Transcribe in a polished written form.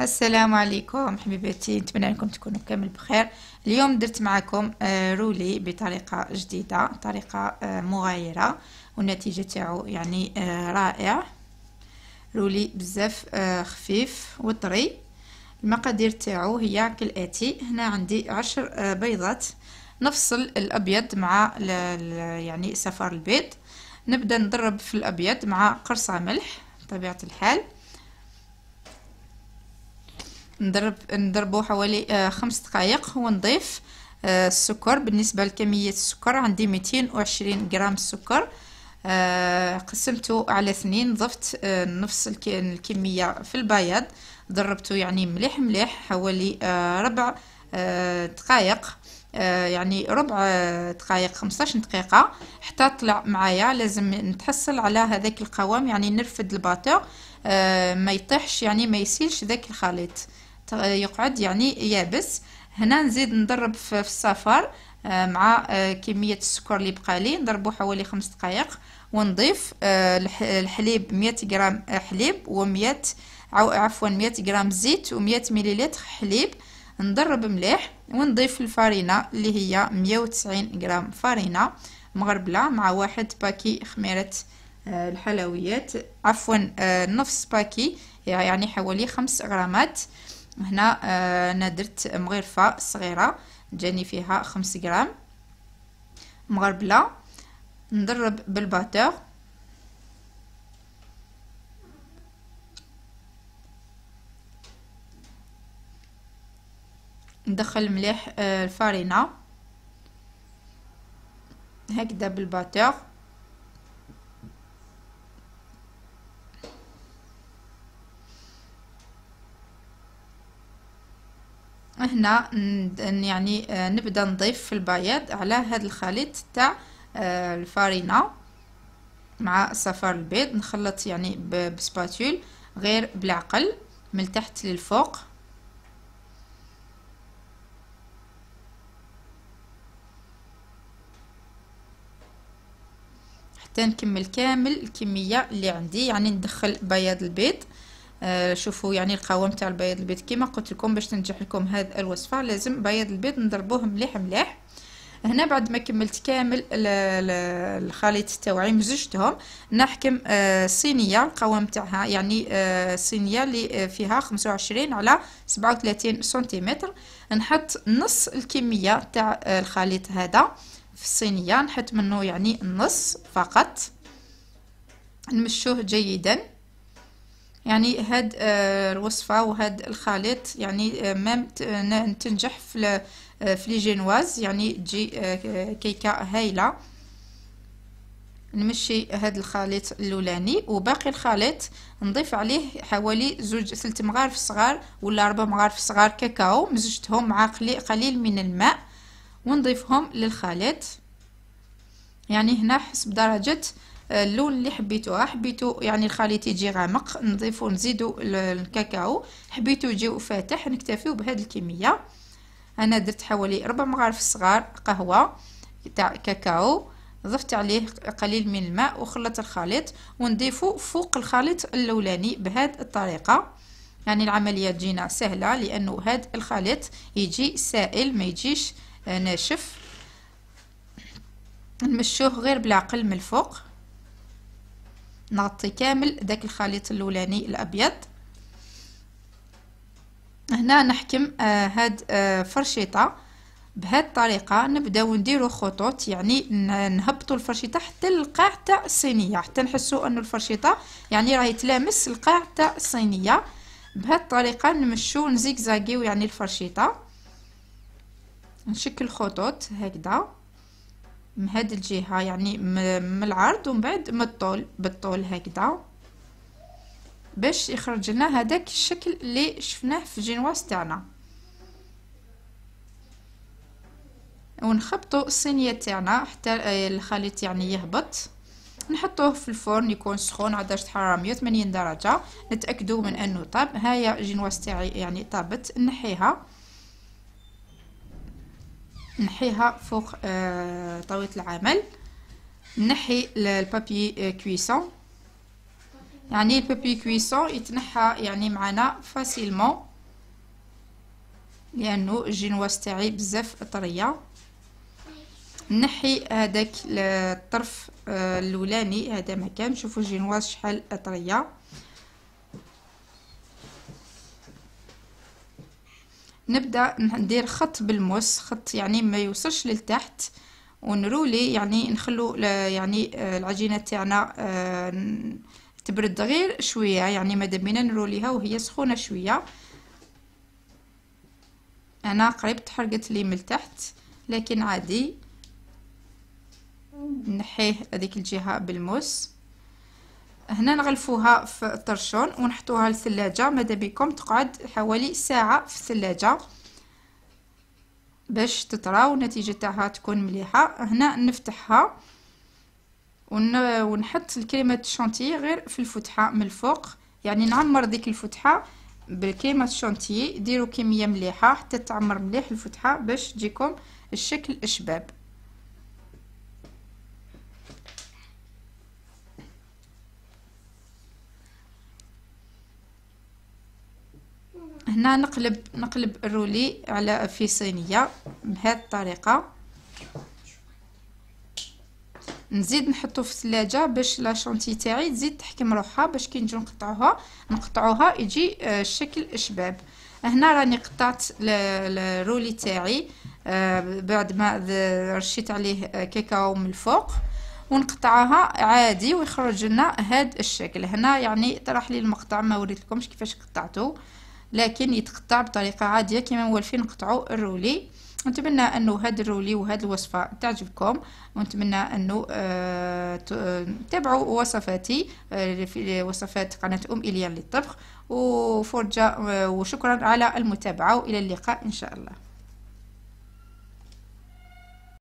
السلام عليكم حبيباتي، نتمنى انكم تكونوا كامل بخير. اليوم درت معكم رولي بطريقه جديده، طريقه مغايره، والنتيجه تاعو يعني رائع. رولي بزاف خفيف وطري. المقادير تاعو هي كالاتي: هنا عندي 10 بيضات. نفصل الابيض مع يعني صفار البيض. نبدا نضرب في الابيض مع قرصه ملح بطبيعه الحال. نضربه حوالي 5 دقائق ونضيف السكر. بالنسبة لكمية السكر عندي 220 غرام سكر، قسمته على 2. ضفت نفس الكمية في البياض، ضربته يعني مليح مليح حوالي ربع دقائق، يعني ربع دقائق 15 دقيقة حتى طلع معايا. لازم نتحصل على هذاك القوام، يعني نرفد الباتور ما يطيحش، يعني ما يسيلش ذاك الخليط، يقعد يعني يابس. هنا نزيد نضرب في الصفار مع كمية السكر اللي بقى لي، نضربه حوالي 5 دقائق. ونضيف الحليب 100 غرام حليب و100 عفوا 100 غرام زيت و100 مليلتر حليب. نضرب مليح ونضيف الفارينة اللي هي 190 غرام فارينة مغربلة مع 1 باكي خميرة الحلويات، عفوا نص باكي يعني حوالي 5 غرامات. هنا انا درت مغرفة صغيرة جاني فيها 5 غرام مغربلة. نضرب بالباتور، ندخل مليح الفارينة هكذا بالباتور. هنا يعني نبدا نضيف في البياض على هذا الخليط تاع الفارينة مع صفار البيض. نخلط يعني بسباتول غير بالعقل من التحت للفوق. حتى نكمل كامل الكمية اللي عندي، يعني ندخل بياض البيض. شوفوا يعني القوام تاع البياض البيض كما قلت لكم، باش تنجح لكم هذه الوصفه لازم بياض البيض نضربوه مليح مليح. هنا بعد ما كملت كامل الخليط تاوعي مزجتهم، نحكم صينيه القوام تاعها، يعني صينيه اللي فيها 25 على 37 سنتيمتر. نحط نص الكميه تاع الخليط هذا في الصينيه، نحط منه يعني النص فقط. نمشوه جيدا. يعني هاد الوصفة وهاد الخليط يعني مام تنجح في لي جينواز، يعني تجي كيكة هايلة. نمشي هاد الخليط اللولاني وباقي الخليط نضيف عليه حوالي 3 مغارف صغار ولا 4 مغارف صغار كاكاو، مزجتهم مع قليل من الماء ونضيفهم للخليط. يعني هنا حسب درجة اللون اللي حبيتو يعني الخليط يجي غامق نضيفو نزيدو الكاكاو، حبيتو يجيو فاتح نكتفيو بهذه الكميه. انا درت حوالي 4 مغارف صغار قهوه تاع كاكاو، ضفت عليه قليل من الماء وخلط الخليط ونضيفو فوق الخليط اللولاني بهذه الطريقه. يعني العمليه تجينا سهله لانه هذا الخليط يجي سائل ما يجيش ناشف. نمشوه غير بالعقل من الفوق، نغطي كامل داك الخليط اللولاني الابيض. هنا نحكم هاد فرشيطه بهاد الطريقه، نبداو نديرو خطوط، يعني نهبطوا الفرشيطه حتى للقاع تاع الصينيه، حتى نحسوا انه الفرشيطه يعني راهي تلامس القاع تاع الصينيه. بهاد الطريقه نمشو نزيكزاغيو يعني الفرشيطه، نشكل خطوط هكذا من هذه الجهه، يعني من العرض ومن بعد من الطول بالطول هكذا، باش يخرج لنا هذاك الشكل اللي شفناه في الجينواز تاعنا. ونخبطوا الصينيه تاعنا حتى الخليط يعني يهبط. نحطوه في الفرن يكون سخون على درجه حراره 180 درجه، نتاكدوا من انه طاب. هيا الجينواز تاعي يعني طابت، نحيها فوق طاولة العمل. نحي البابي كويسون، يعني البابي كويسون يتنحى يعني معنا فاسيلمون لانه الجينواز تاعي بزاف طريه. نحي هذاك الطرف الاولاني، هذا مكان، شوفوا الجينواز شحال طريه. نبدا ندير خط بالموس، خط يعني ما يوصلش للتحت، ونرولي يعني نخلو يعني العجينه تاعنا تبرد غير شويه، يعني ماذا بينا نروليها وهي سخونه شويه. انا قريب تحرقت لي من التحت لكن عادي، نحيه هذيك الجهه بالموس. هنا نغلفوها في الطرشون ونحطوها للثلاجه، ماذا بكم تقعد حوالي ساعه في الثلاجه باش تطرى والنتيجه تاعها تكون مليحه. هنا نفتحها ونحط الكريمه الشانتي غير في الفتحه من الفوق، يعني نعمر ديك الفتحه بالكريمه الشانتي. ديروا كميه مليحه حتى تعمر مليح الفتحه باش تجيكم الشكل الشباب. هنا نقلب الرولي على في صينيه بهذه الطريقه. نزيد نحطو في الثلاجه باش لا شونتي تاعي تزيد تحكم روحها، باش كي نجو نقطعوها يجي الشكل شباب. هنا راني قطعت الرولي تاعي بعد ما رشيت عليه كاكاو من الفوق، ونقطعها عادي ويخرج لنا هذا الشكل. هنا يعني طرح لي المقطع ما وريتلكمش كيفاش قطعته، لكن يتقطع بطريقه عاديه كما موالفين نقطعوا الرولي. نتمنى انه هذا الرولي وهذه الوصفه تعجبكم، ونتمنى انه تتابعوا وصفاتي في وصفات قناه إيليا للطبخ وفرجه. وشكرا على المتابعه والى اللقاء ان شاء الله.